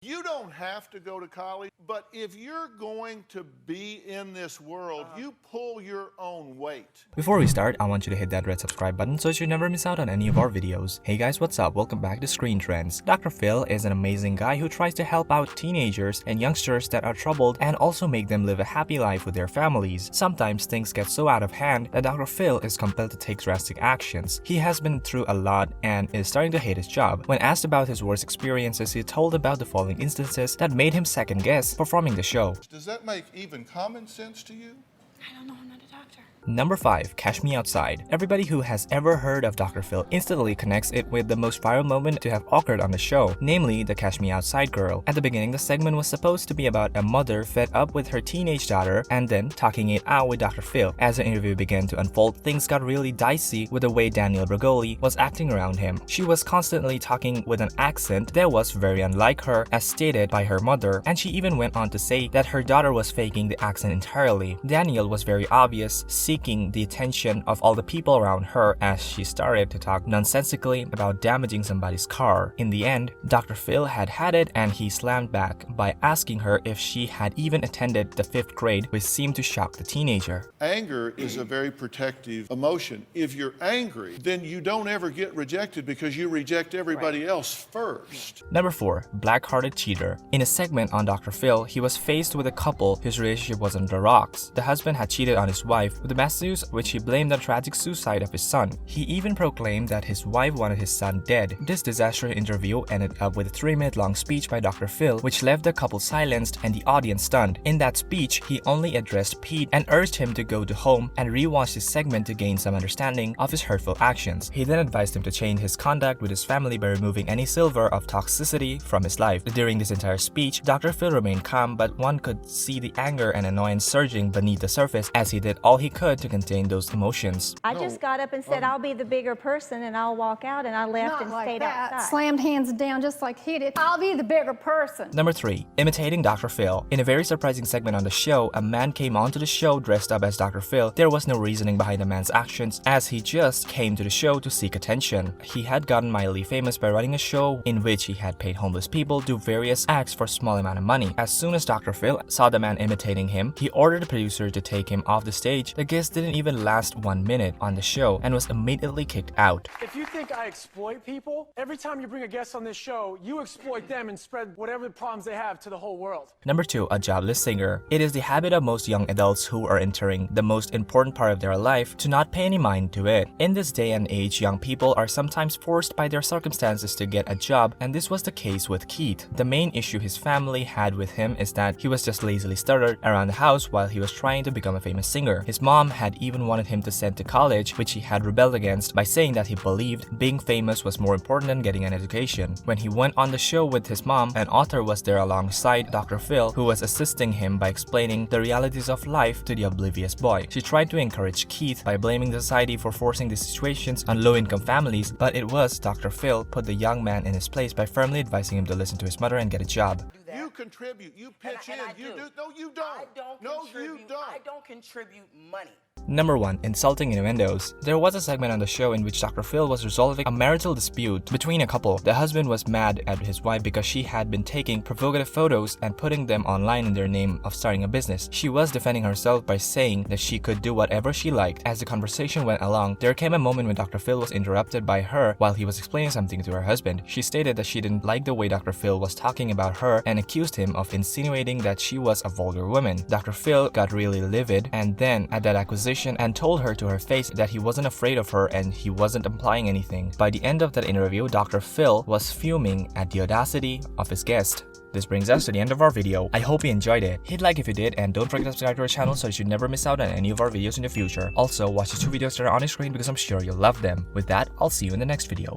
You don't have to go to college, but if you're going to be in this world, you pull your own weight. Before we start, I want you to hit that red subscribe button so you never miss out on any of our videos. Hey guys, what's up? Welcome back to Screen Trends. Dr. Phil is an amazing guy who tries to help out teenagers and youngsters that are troubled and also make them live a happy life with their families. Sometimes things get so out of hand that Dr. Phil is compelled to take drastic actions. He has been through a lot and is starting to hate his job. When asked about his worst experiences, he told about the following instances that made him second guess performing the show. Does that make even common sense to you? I don't know, I'm not a doctor. Number 5. Cash Me Outside. Everybody who has ever heard of Dr. Phil instantly connects it with the most viral moment to have occurred on the show, namely the Cash Me Outside girl. At the beginning, the segment was supposed to be about a mother fed up with her teenage daughter and then talking it out with Dr. Phil. As the interview began to unfold, things got really dicey with the way Danielle Bregoli was acting around him. She was constantly talking with an accent that was very unlike her, as stated by her mother, and she even went on to say that her daughter was faking the accent entirely. Danielle was very obvious, seeking the attention of all the people around her as she started to talk nonsensically about damaging somebody's car. In the end, Dr. Phil had it and he slammed back by asking her if she had even attended the 5th grade, which seemed to shock the teenager. Anger is a very protective emotion. If you're angry, then you don't ever get rejected because you reject everybody else first. Number 4. Blackhearted Cheater. In a segment on Dr. Phil, he was faced with a couple whose relationship was on the rocks. The husband had cheated on his wife with a mass news which he blamed on the tragic suicide of his son. He even proclaimed that his wife wanted his son dead. This disastrous interview ended up with a 3-minute long speech by Dr. Phil, which left the couple silenced and the audience stunned. In that speech, he only addressed Pete and urged him to go to home and rewatch his segment to gain some understanding of his hurtful actions. He then advised him to change his conduct with his family by removing any silver of toxicity from his life. During this entire speech, Dr. Phil remained calm, but one could see the anger and annoyance surging beneath the surface as he did all he could to contain those emotions. I just got up and said, I'll be the bigger person and I'll walk out, and I left Not and like stayed that. outside. Slammed hands down just like he did. I'll be the bigger person. Number 3. Imitating Dr. Phil. In a very surprising segment on the show, a man came onto the show dressed up as Dr. Phil. There was no reasoning behind the man's actions, as he just came to the show to seek attention. He had gotten mildly famous by running a show in which he had paid homeless people do various acts for a small amount of money. As soon as Dr. Phil saw the man imitating him, he ordered the producer to take him off the stage. The guest didn't even last 1 minute on the show and was immediately kicked out. If you think I exploit people, every time you bring a guest on this show, you exploit them and spread whatever problems they have to the whole world. Number 2. A jobless singer. It is the habit of most young adults who are entering the most important part of their life to not pay any mind to it. In this day and age, young people are sometimes forced by their circumstances to get a job, and this was the case with Keith. The main issue his family had with him is that he was just lazily stuttered around the house while he was trying to become a famous singer. His mom had even wanted him to send to college, which he had rebelled against by saying that he believed being famous was more important than getting an education. When he went on the show with his mom, an author was there alongside Dr. Phil, who was assisting him by explaining the realities of life to the oblivious boy. She tried to encourage Keith by blaming the society for forcing these situations on low-income families, but it was Dr. Phil put the young man in his place by firmly advising him to listen to his mother and get a job. You contribute, you pitch in, you do. No, you don't. I don't No, contribute, you don't. I don't contribute money. Number 1. Insulting innuendos. There was a segment on the show in which Dr. Phil was resolving a marital dispute between a couple. The husband was mad at his wife because she had been taking provocative photos and putting them online in their name of starting a business. She was defending herself by saying that she could do whatever she liked. As the conversation went along, there came a moment when Dr. Phil was interrupted by her while he was explaining something to her husband. She stated that she didn't like the way Dr. Phil was talking about her and accused him of insinuating that she was a vulgar woman. Dr. Phil got really livid and then at that accusation and told her to her face that he wasn't afraid of her and he wasn't implying anything. By the end of that interview, Dr. Phil was fuming at the audacity of his guest. This brings us to the end of our video. I hope you enjoyed it. Hit like if you did, and don't forget to subscribe to our channel so that you never miss out on any of our videos in the future. Also, watch the 2 videos that are on the screen because I'm sure you'll love them. With that, I'll see you in the next video.